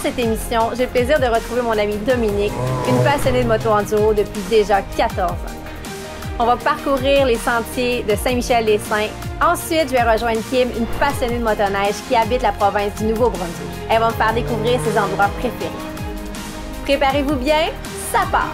cette émission, j'ai le plaisir de retrouver mon amie Dominique, une passionnée de moto-enduro depuis déjà 14 ans. On va parcourir les sentiers de Saint-Michel-des-Saints. Ensuite, je vais rejoindre Kim, une passionnée de motoneige qui habite la province du Nouveau-Brunswick. Elle va me faire découvrir ses endroits préférés. Préparez-vous bien, ça part!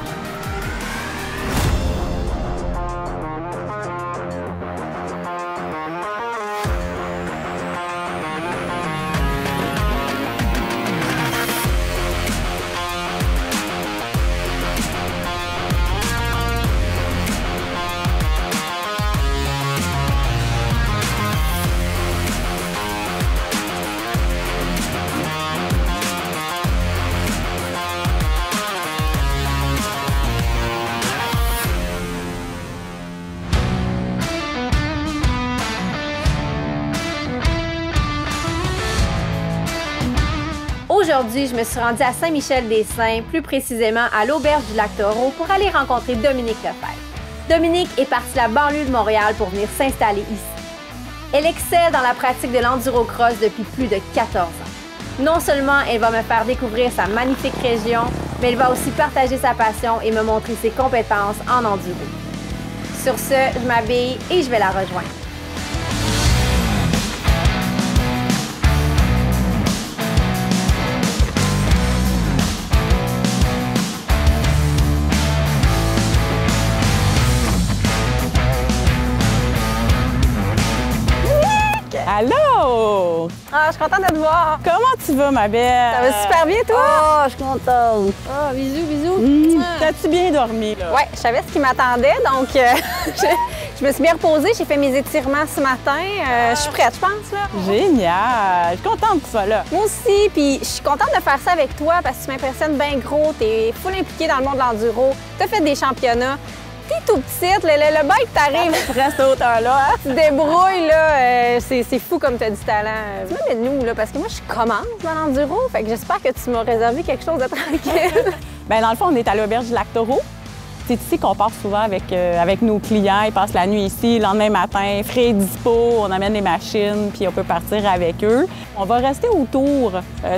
Aujourd'hui, je me suis rendue à Saint-Michel-des-Saints, plus précisément à l'auberge du Lac-Taureau, pour aller rencontrer Dominique Lefebvre. Dominique est partie de la banlieue de Montréal pour venir s'installer ici. Elle excelle dans la pratique de l'enduro-cross depuis plus de 14 ans. Non seulement elle va me faire découvrir sa magnifique région, mais elle va aussi partager sa passion et me montrer ses compétences en enduro. Sur ce, je m'habille et je vais la rejoindre. Allô! Ah, je suis contente de te voir. Comment tu vas, ma belle? Ça va super bien, toi? Oh, je suis contente. Ah, bisous, bisous. T'as-tu bien dormi, là? Ouais, je savais ce qui m'attendait, donc je me suis bien reposée. J'ai fait mes étirements ce matin. Je suis prête, je pense, là. Génial! Je suis contente que tu sois là. Moi aussi, puis je suis contente de faire ça avec toi parce que tu m'impressionnes bien gros. T'es full impliquée dans le monde de l'enduro. T'as fait des championnats. T'es tout petite, le bike t'arrive. Tu restes à hauteur-là, hein? Tu te débrouilles, là. C'est fou comme tu as du talent. Dis-moi de nous, là, parce que moi, je commence dans l'enduro. Fait que j'espère que tu m'as réservé quelque chose de tranquille. Bien, dans le fond, on est à l'auberge du Lac-Taureau. C'est ici qu'on part souvent avec nos clients. Ils passent la nuit ici, le lendemain matin, frais et dispo, on amène les machines, puis on peut partir avec eux. On va rester autour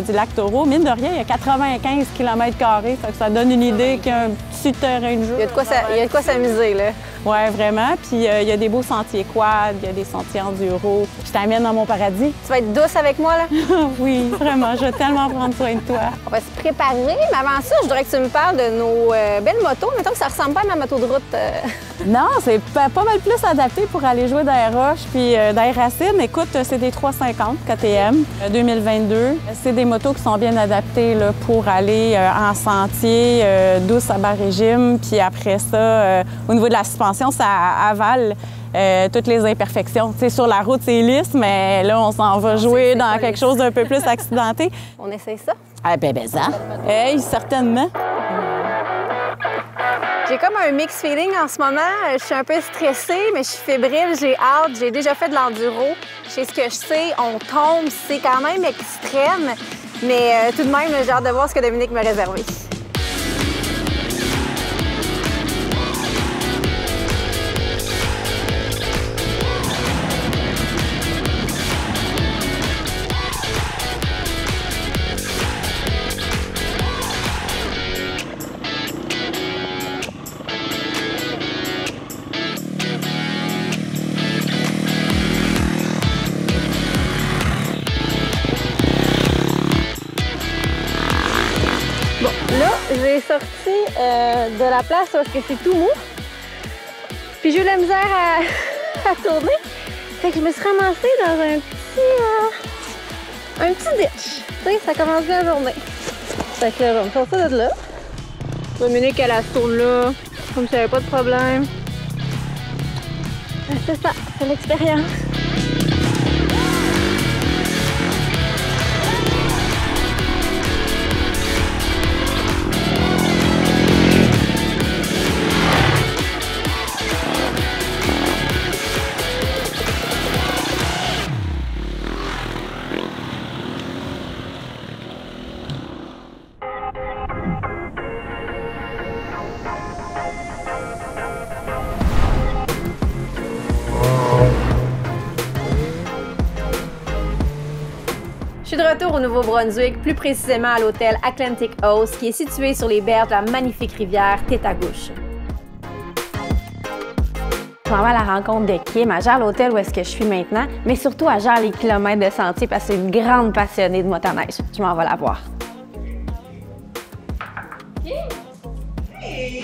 du Lac-Taureau. Mine de rien, il y a 95 km², ça donne une idée qu'il y a un petit terrain de jeu. Il y a de quoi s'amuser, là. Oui, vraiment. Puis il y a des beaux sentiers quad, il y a des sentiers enduro. Je t'amène dans mon paradis. Tu vas être douce avec moi, là? Oui, vraiment. Je vais tellement prendre soin de toi. On va se préparer, mais avant ça, je voudrais que tu me parles de nos belles motos. Mettons que ça ressemble pas à ma moto de route. Non, c'est pas mal plus adapté pour aller jouer dans les roches puis dans les racines. Écoute, c'est des 350 KTM 2022. C'est des motos qui sont bien adaptées là, pour aller en sentier, douce à bas régime. Puis après ça, au niveau de la suspension, ça avale toutes les imperfections. T'sais, sur la route, c'est lisse, mais là, on s'en va jouer dans quelque chose d'un peu plus accidenté. On essaye ça? Ah ben ça. Hey, certainement. J'ai comme un mix feeling en ce moment. Je suis un peu stressée, mais je suis fébrile, j'ai hâte. J'ai déjà fait de l'enduro. Je sais ce que je sais, on tombe, c'est quand même extrême. Mais tout de même, j'ai hâte de voir ce que Dominique m'a réservé. Là, j'ai sorti de la place parce que c'est tout mou. Puis j'ai eu la misère à tourner. Fait que je me suis ramassée dans un petit ditch. Tu sais, ça commence bien la journée. Fait que là, je vais me sortir de là. Dominique, elle se tourne là, comme si elle avait pas de problème. C'est ça, c'est l'expérience. Je suis de retour au Nouveau-Brunswick, plus précisément à l'hôtel Atlantic House, qui est situé sur les berges de la magnifique rivière Tétagouche. Je m'en vais à la rencontre de Kim. Elle gère l'hôtel où est-ce que je suis maintenant, mais surtout elle gère les kilomètres de sentier parce que c'est une grande passionnée de motoneige. Je m'en vais la voir. Kim? Hey!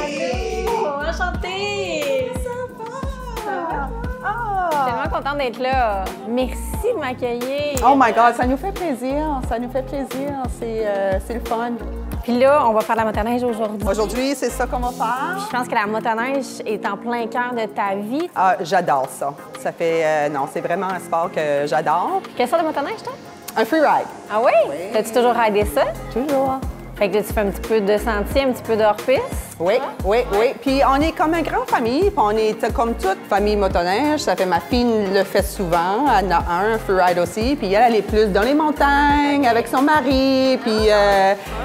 Allô! Enchantée! Ça va? Je suis tellement contente d'être là. Merci de m'accueillir. Oh my God, ça nous fait plaisir. Ça nous fait plaisir. C'est le fun. Puis là, on va faire de la motoneige aujourd'hui. Aujourd'hui, c'est ça qu'on va faire. Je pense que la motoneige est en plein cœur de ta vie. Ah, j'adore ça. Ça fait... non, c'est vraiment un sport que j'adore. Quelle sorte de motoneige, toi? Un free ride. Ah oui? Oui. T'as-tu toujours ridé ça? Toujours. Fait que là, tu fais un petit peu de sentier, un petit peu de hors-piste? Oui, oui, oui. Puis on est comme une grande famille, puis on est comme toute famille motoneige. Ça fait ma fille le fait souvent. Elle en a un free ride aussi. Puis elle est plus dans les montagnes avec son mari. Puis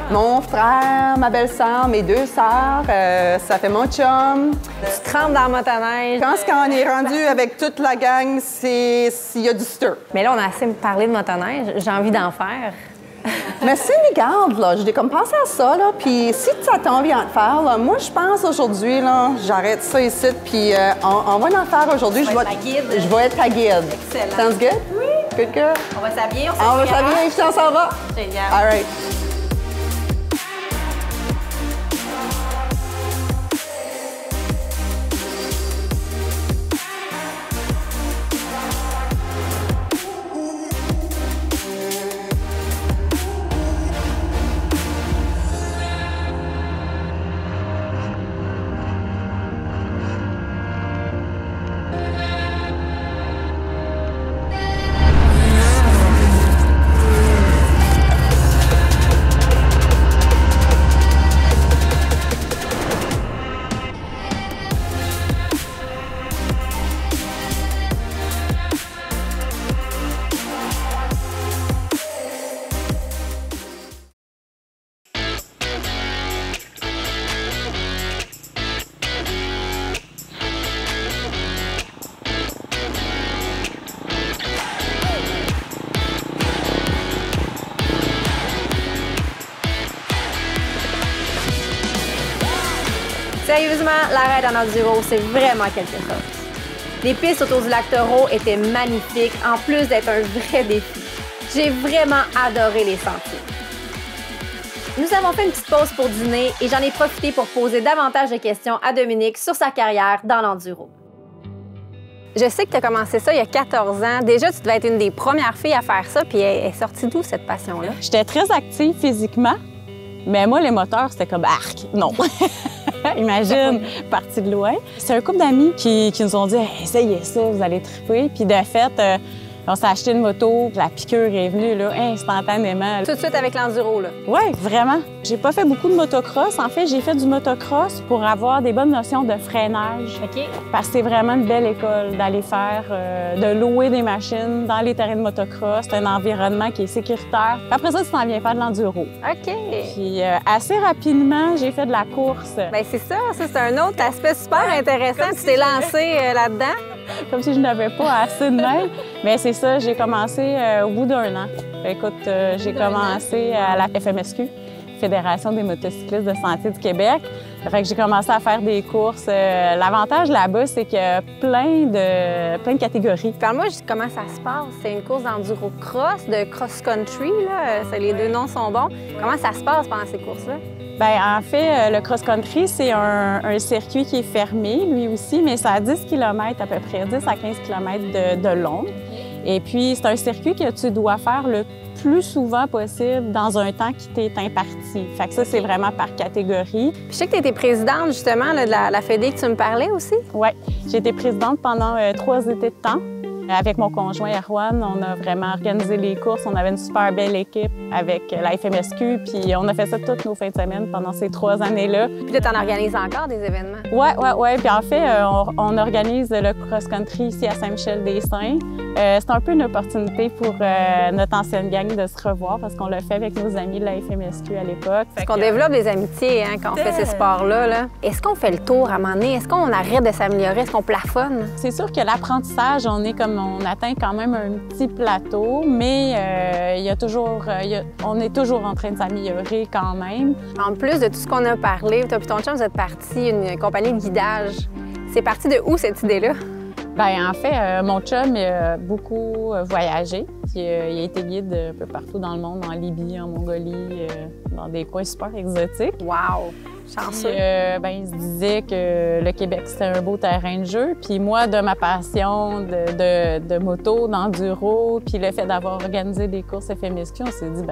mon frère, ma belle-sœur, mes deux sœurs, ça fait mon chum. Tu trempes dans la motoneige. Je pense qu'on est rendu avec toute la gang, il y a du stir. Mais là, on a assez parlé de motoneige. J'ai envie d'en faire. Mais si, regarde, là, j'ai comme pensé à ça, là, puis si ça t'en vient de faire, là, moi, je pense aujourd'hui, là, j'arrête ça ici, puis on va en faire aujourd'hui. Je vais être ta guide. Je vais être ta guide. Excellent. Sounds good? Oui. Good girl. On va s'habiller, On va s'habiller, je t'en s'en va. Génial. All right. Sérieusement, la raid en enduro, c'est vraiment quelque chose. Les pistes autour du lac Taureau étaient magnifiques, en plus d'être un vrai défi. J'ai vraiment adoré les sentiers. Nous avons fait une petite pause pour dîner et j'en ai profité pour poser davantage de questions à Dominique sur sa carrière dans l'enduro. Je sais que tu as commencé ça il y a 14 ans. Déjà, tu devais être une des premières filles à faire ça, puis elle est sortie d'où cette passion-là? J'étais très active physiquement, mais moi, les moteurs, c'était comme arc. Non. Imagine, parti de loin. C'est un couple d'amis qui nous ont dit hey, « essayez ça, vous allez triper ». Puis de fait, on s'est acheté une moto, la piqûre est venue là, instantanément. Tout de suite avec l'enduro, là? Oui, vraiment. J'ai pas fait beaucoup de motocross. En fait, j'ai fait du motocross pour avoir des bonnes notions de freinage. OK. Parce que c'est vraiment une belle école d'aller faire, de louer des machines dans les terrains de motocross. C'est un environnement qui est sécuritaire. Puis après ça, tu t'en viens faire de l'enduro. OK. Puis assez rapidement, j'ai fait de la course. Bien, c'est ça. Ça, c'est un autre aspect super intéressant. Tu t'es lancé là-dedans. Comme si je n'avais pas assez de même. Mais c'est ça, j'ai commencé au bout d'un an. Écoute, j'ai commencé à la FMSQ, Fédération des motocyclistes de Sentier du Québec. Fait que j'ai commencé à faire des courses. L'avantage là-bas, c'est qu'il y a plein de catégories. Parle-moi juste comment ça se passe. C'est une course d'enduro cross, de cross-country, là. Les deux noms sont bons. Comment ça se passe pendant ces courses-là? Bien, en fait, le cross-country, c'est un circuit qui est fermé, lui aussi, mais c'est à 10 km à peu près, 10 à 15 km de long. Et puis, c'est un circuit que tu dois faire le plus souvent possible dans un temps qui t'est imparti. Fait que ça, c'est vraiment par catégorie. Puis je sais que tu étais présidente, justement, là, de la Fédé que tu me parlais aussi. Oui, j'ai été présidente pendant 3 étés de temps. Avec mon conjoint Erwan, on a vraiment organisé les courses. On avait une super belle équipe avec la FMSQ, puis on a fait ça toutes nos fins de semaine pendant ces 3 années-là. Puis là, tu en organises encore des événements? Oui. Puis en fait, on organise le cross-country ici à Saint-Michel-des-Saints. C'est un peu une opportunité pour notre ancienne gang de se revoir parce qu'on l'a fait avec nos amis de la FMSQ à l'époque. Parce qu'on développe des amitiés hein, quand on fait ces sports-là. Là. Est-ce qu'on fait le tour à un moment donné? Est-ce qu'on arrête de s'améliorer? Est-ce qu'on plafonne? C'est sûr que l'apprentissage, on atteint quand même un petit plateau, mais on est toujours en train de s'améliorer quand même. En plus de tout ce qu'on a parlé, toi et ton chum, vous êtes partis une compagnie de guidage. C'est parti de où cette idée-là? Bien, en fait, mon chum a beaucoup voyagé. Puis, il a été guide un peu partout dans le monde, en Libye, en Mongolie, dans des coins super exotiques. Wow! Chanceux! Puis, il se disait que le Québec, c'était un beau terrain de jeu. Puis moi, de ma passion de moto, d'enduro, puis le fait d'avoir organisé des courses FMSQ, on s'est dit,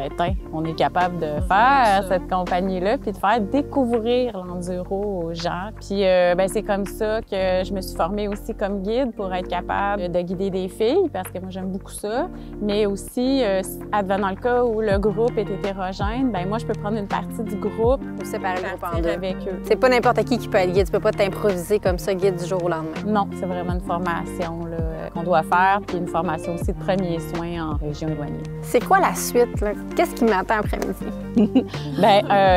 on est capable de faire cette compagnie-là, puis de faire découvrir l'enduro aux gens. Puis c'est comme ça que je me suis formée aussi comme guide pour être capable de guider des filles, parce que moi, j'aime beaucoup ça. Mais aussi, advenant le cas où le groupe est hétérogène, moi, je peux prendre une partie du groupe pour séparer le groupe en deux. Avec eux. C'est pas n'importe qui peut être guide. Tu peux pas t'improviser comme ça, guide du jour au lendemain. Non, c'est vraiment une formation qu'on doit faire, puis une formation aussi de premiers soins en région éloignée. C'est quoi la suite? Qu'est-ce qui m'attend après-midi?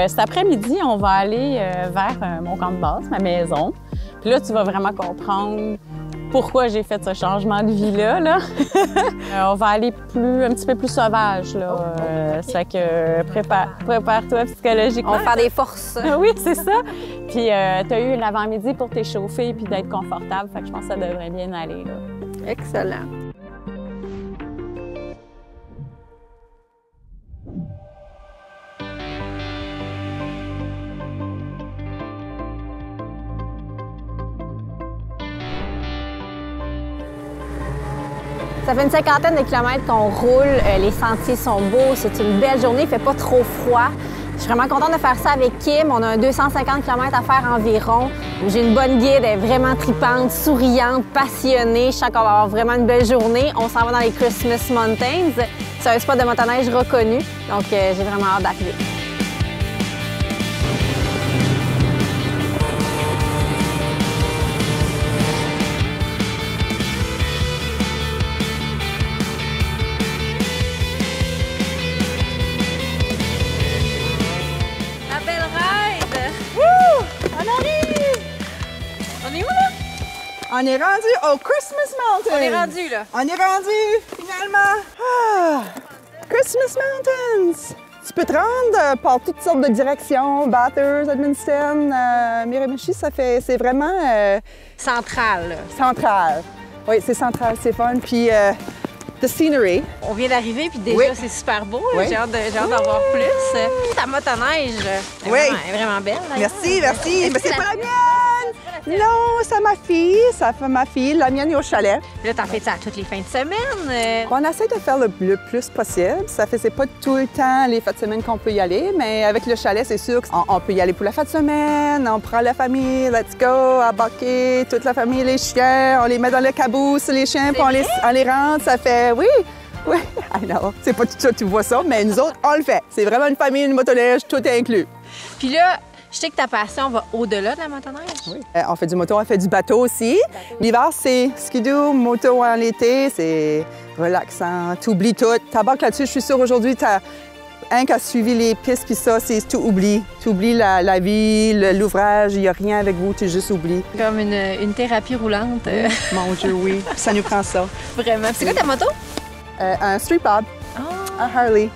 Cet après-midi, on va aller vers mon camp de base, ma maison. Puis là, tu vas vraiment comprendre pourquoi j'ai fait ce changement de vie-là. Là. On va aller un petit peu plus sauvage. Là. Ça fait que prépare-toi psychologiquement. On va faire des forces. Oui, c'est ça. Puis tu as eu l'avant-midi pour t'échauffer puis d'être confortable. Fait que je pense que ça devrait bien aller. Là. Excellent. Ça fait une 50aine de kilomètres qu'on roule, les sentiers sont beaux, c'est une belle journée, il fait pas trop froid. Je suis vraiment contente de faire ça avec Kim. On a un 250 km à faire environ. J'ai une bonne guide, elle est vraiment tripante, souriante, passionnée. Je sens qu'on va avoir vraiment une belle journée. On s'en va dans les Christmas Mountains. C'est un spot de motoneige reconnu, donc j'ai vraiment hâte d'arriver. On est rendu au Christmas Mountains. On est rendu, là. On est rendu, finalement. Ah, Christmas Mountains. Tu peux te rendre par toutes sortes de directions. Bathurst, Edmundston, Miramichi, c'est vraiment... central. Là. Central. Oui, c'est central, c'est fun. Puis, the scenery. On vient d'arriver, puis déjà, c'est super beau. Oui. J'ai hâte d'en voir plus. Ta motoneige est vraiment belle. Merci. Mais c'est pas la mienne! Non, c'est ma fille. Ça fait ma fille. La mienne est au chalet. Là, t'en fais ça toutes les fins de semaine? On essaie de faire le plus possible. Ça fait, c'est pas tout le temps les fins de semaine qu'on peut y aller, mais avec le chalet, c'est sûr qu'on peut y aller pour la fin de semaine. On prend la famille, let's go, à baquer, toute la famille, les chiens, on les met dans le caboose, les chiens, puis on les rentre. Ça fait, oui, I know. C'est pas tout ça, tu vois ça, mais nous autres, on le fait. C'est vraiment une famille, une motoneige, tout est inclus. Puis là, je sais que ta passion va au-delà de la motoneige. Oui. On fait du moto, on fait du bateau aussi. L'hiver, c'est skidoo, moto en été, c'est relaxant, tu oublies tout. Tabac là-dessus, je suis sûre aujourd'hui, t'as un qui a suivi les pistes, puis ça, c'est tu oublies. Tu oublies la vie, l'ouvrage, il n'y a rien avec vous, tu juste oublies. Comme une thérapie roulante. Mon Dieu, oui. Ça nous prend ça. Vraiment. C'est quoi ta moto? Un street bob. Oh. Un Harley.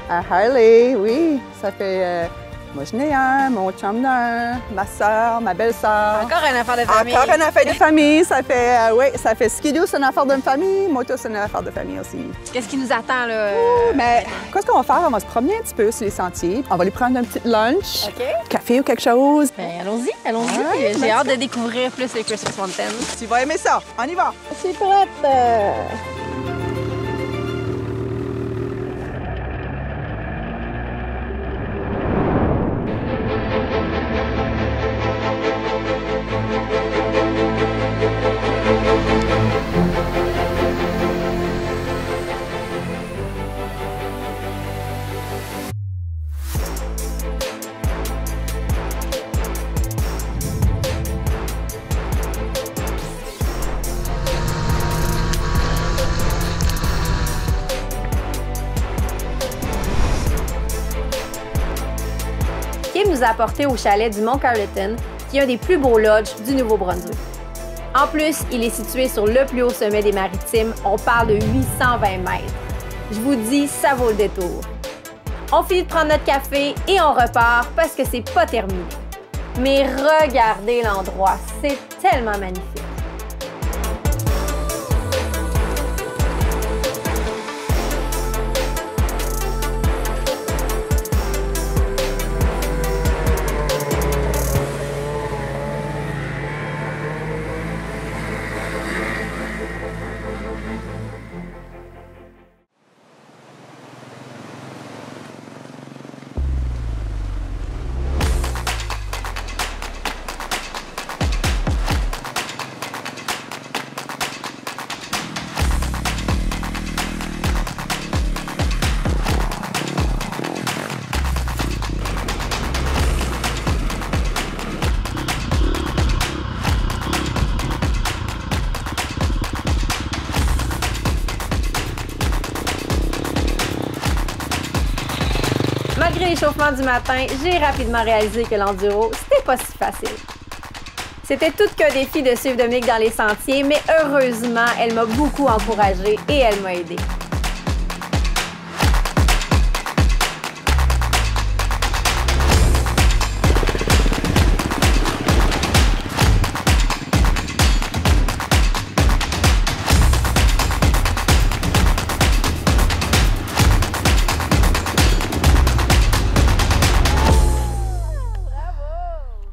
Un Harley, oui. Ça fait... moi, je n'ai un, mon chum d'un, ma soeur, ma belle-sœur. Encore une affaire de famille. Encore une affaire de famille. Ça fait, ça fait skidoo, c'est une affaire de famille. Moto, c'est une affaire de famille aussi. Qu'est-ce qui nous attend, là? Mais qu'est-ce qu'on va faire? On va se promener un petit peu sur les sentiers. On va aller prendre un petit lunch, OK. Café ou quelque chose. Ben, allons-y. J'ai hâte de découvrir plus les Christmas Mountains. Tu vas aimer ça. On y va. Je suis prête. vous apporter au chalet du Mont Carleton, qui est un des plus beaux lodges du Nouveau-Brunswick. En plus, il est situé sur le plus haut sommet des Maritimes. On parle de 820 mètres. Je vous dis, ça vaut le détour. On finit de prendre notre café et on repart parce que c'est pas terminé. Mais regardez l'endroit, c'est tellement magnifique. Malgré l'échauffement du matin, j'ai rapidement réalisé que l'enduro, c'était pas si facile. C'était tout qu'un défi de suivre Dominique dans les sentiers, mais heureusement, elle m'a beaucoup encouragée et elle m'a aidée.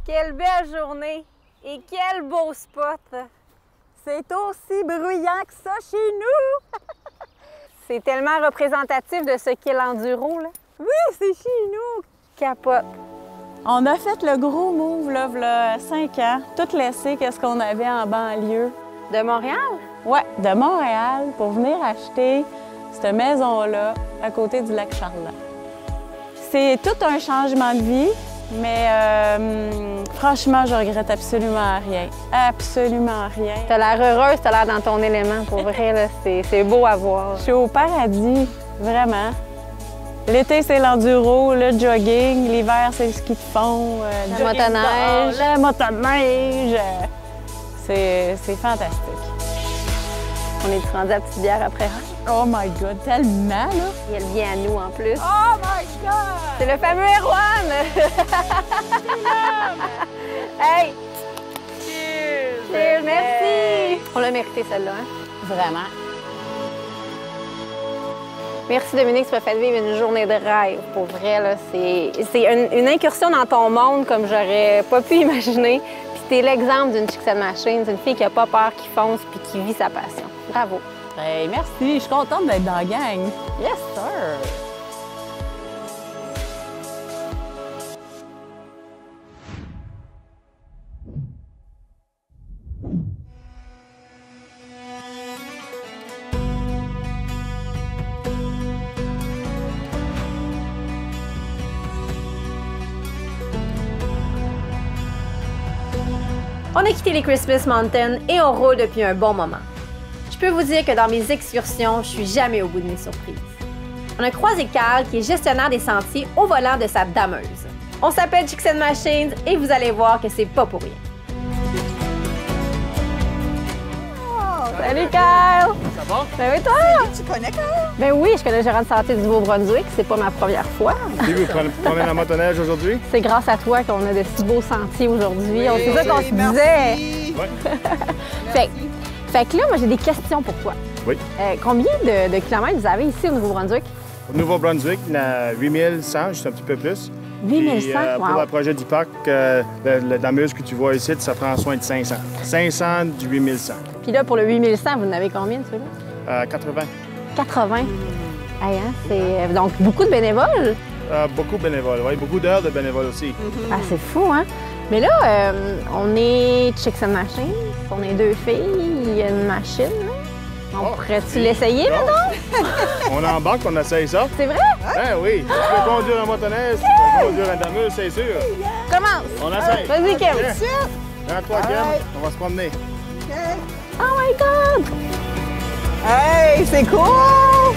Quelle belle journée et quel beau spot! C'est aussi bruyant que ça chez nous! C'est tellement représentatif de ce qu'est l'enduro, là. Oui, c'est chez nous! Capote! On a fait le gros move, là, v'là 5 ans. Tout laissé, qu'est-ce qu'on avait en banlieue. De Montréal? Ouais, de Montréal, pour venir acheter cette maison-là, à côté du lac Charles. C'est tout un changement de vie. Mais franchement, je regrette absolument rien. Absolument rien. T'as l'air heureuse, t'as l'air dans ton élément. Pour vrai, là, c'est beau à voir. Je suis au paradis, vraiment. L'été, c'est l'enduro, le jogging. L'hiver, c'est le ski de fond. La motoneige. La motoneige. C'est fantastique. On est rendu à petite bière après. Oh my God, tellement, là! Et elle vient à nous, en plus. Oh my God! C'est le fameux Erwan! Hey! Cheers! Cheers, merci! On l'a mérité, celle-là, hein? Vraiment. Merci, Dominique, tu m'as fait vivre une journée de rêve. Pour vrai, là, c'est une incursion dans ton monde comme j'aurais pas pu imaginer. Puis t'es l'exemple d'une Chicks and Machines, une fille qui a pas peur, qui fonce puis qui vit sa passion. Bravo! Hey, merci, je suis contente d'être dans la gang. Yes, sir! On a quitté les Christmas Mountains et on roule depuis un bon moment. Je peux vous dire que dans mes excursions, je suis jamais au bout de mes surprises. On a croisé Carl, qui est gestionnaire des sentiers, au volant de sa dameuse. On s'appelle Chicks and Machines et vous allez voir que c'est pas pour rien. Salut Carl! Ça va? Ben oui, toi? Tu connais Carl? Ben oui, je connais le gérant de santé du Nouveau-Brunswick, c'est pas ma première fois. Et vous prenez la motoneige aujourd'hui? C'est grâce à toi qu'on a de si beaux sentiers aujourd'hui. C'est ça qu'on se merci. disait. Oui. Fait que là, moi, j'ai des questions pour toi. Oui. Combien de kilomètres vous avez ici au Nouveau-Brunswick? Au Nouveau-Brunswick, il y en a 8100, juste un petit peu plus. 8100? Puis, pour Wow. le projet d'IPAC, la dameuse que tu vois ici, ça prend soin de 500. 500 du 8100. Puis là, pour le 8100, vous en avez combien de celui-là? 80. 80. Hey, hein, c'est donc beaucoup de bénévoles. Beaucoup de bénévoles, oui. Beaucoup d'heures de bénévoles aussi. Ah, c'est fou, hein? Mais là, on est Chicks and Machines, on est deux filles, il y a une machine. Là. On Oh, pourrait-tu oui. l'essayer, Non. maintenant? On embarque, on essaye ça. C'est vrai? Ben oui. Tu peux conduire un motoneige, tu peux conduire un dameuse, c'est sûr. Commence! On essaye. Vas-y, Kim! Prends-toi, Kim. On va se promener. Oh my God! Hey, c'est cool!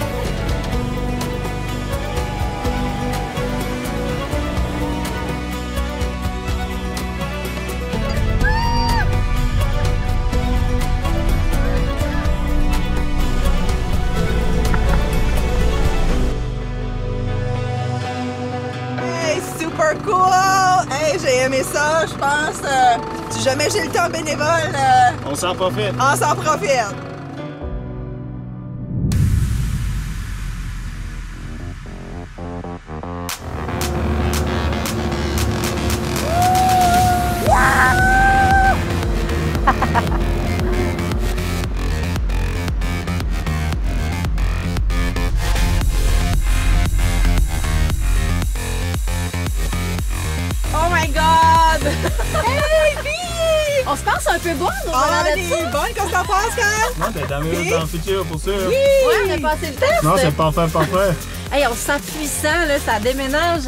super cool! Hey, j'ai aimé ça, je pense. Si jamais j'ai le temps bénévole, On s'en profite. on s'en profite. Oh my God! Hey, Bee! On se pense un peu bonne au Ah, moment de elle ça. est bonne, qu'est-ce que t'en penses, Kyle? Non, t'es dameuse dans le futur pour ça. Ouais, on a passé le test. Non, c'est parfait, parfait. Hey, on se sent puissant, là, ça déménage.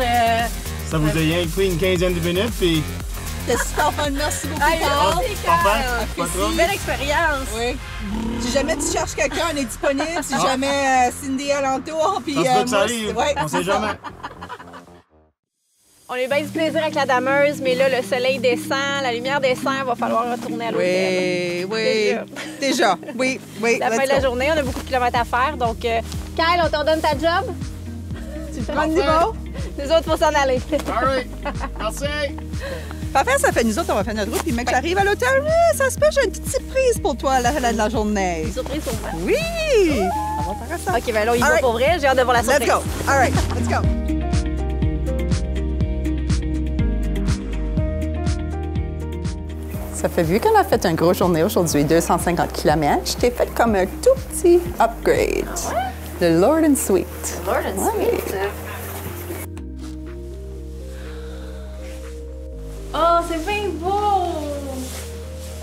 Ça vous a rien pris une quinzaine de minutes, puis... C'était super fun, merci beaucoup, Hey, Kyle. merci, parfait. Kyle. Pas trop. Belle expérience. Oui. Si jamais tu cherches quelqu'un, on est disponible. Si jamais Cindy est alentour, puis Ça se peut que ça moi, arrive. ouais. On sait jamais. On a eu bien du plaisir avec la dameuse, mais là, le soleil descend, la lumière descend, il va falloir retourner à l'hôtel. Oui. Déjà. Oui. La fin de la journée, on a beaucoup de kilomètres à faire, donc Kyle, on t'en donne ta job? Tu prends le niveau? Nous autres, faut s'en aller. All right. Merci. Parfait, ça fait nous autres, on va faire notre route. Puis, mec, j'arrive à l'hôtel. Ça se peut, j'ai une petite surprise pour toi à la fin de la journée. Surprise pour moi. Oui! On va faire ça. OK, ben là, il va Alright. pour vrai. J'ai hâte de voir la surprise. Let's go. All right, let's go. Ça fait vu qu'on a fait une grosse journée aujourd'hui, 250 km, je t'ai fait comme un tout petit upgrade. Le Lord and Sweet. Lord and Sweet. Oh, c'est bien beau!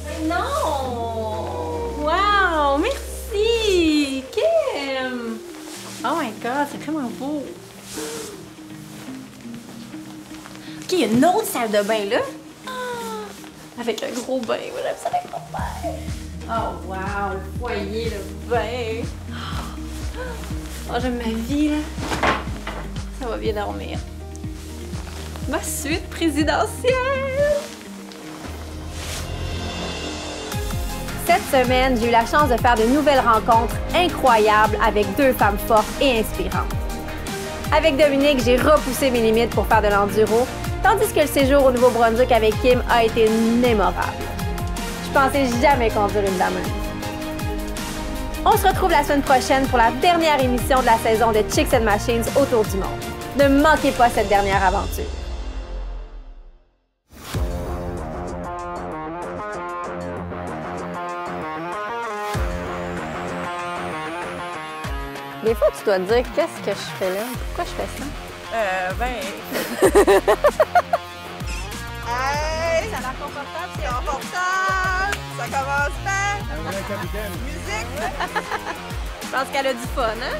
Mais non! Wow! Merci! Kim! Oh my God, c'est vraiment beau! OK, il y a une autre salle de bain là. Ah, avec le gros bain. Moi, j'aime ça avec mon bain. Oh wow, le foyer, le bain. Oh, j'aime ma vie là. Ça va bien dormir. Ma suite présidentielle! Cette semaine, j'ai eu la chance de faire de nouvelles rencontres incroyables avec deux femmes fortes et inspirantes. Avec Dominique, j'ai repoussé mes limites pour faire de l'enduro, tandis que le séjour au Nouveau-Brunswick avec Kim a été mémorable. Je pensais jamais conduire une dameuse. On se retrouve la semaine prochaine pour la dernière émission de la saison de Chicks and Machines autour du monde. Ne manquez pas cette dernière aventure. Des fois, tu dois te dire qu'est-ce que je fais là? Pourquoi je fais ça? Hey! Ça a l'air confortable, c'est Confortable! Ça commence bien! Un vrai capitaine. Musique! Je pense qu'elle a du fun, hein?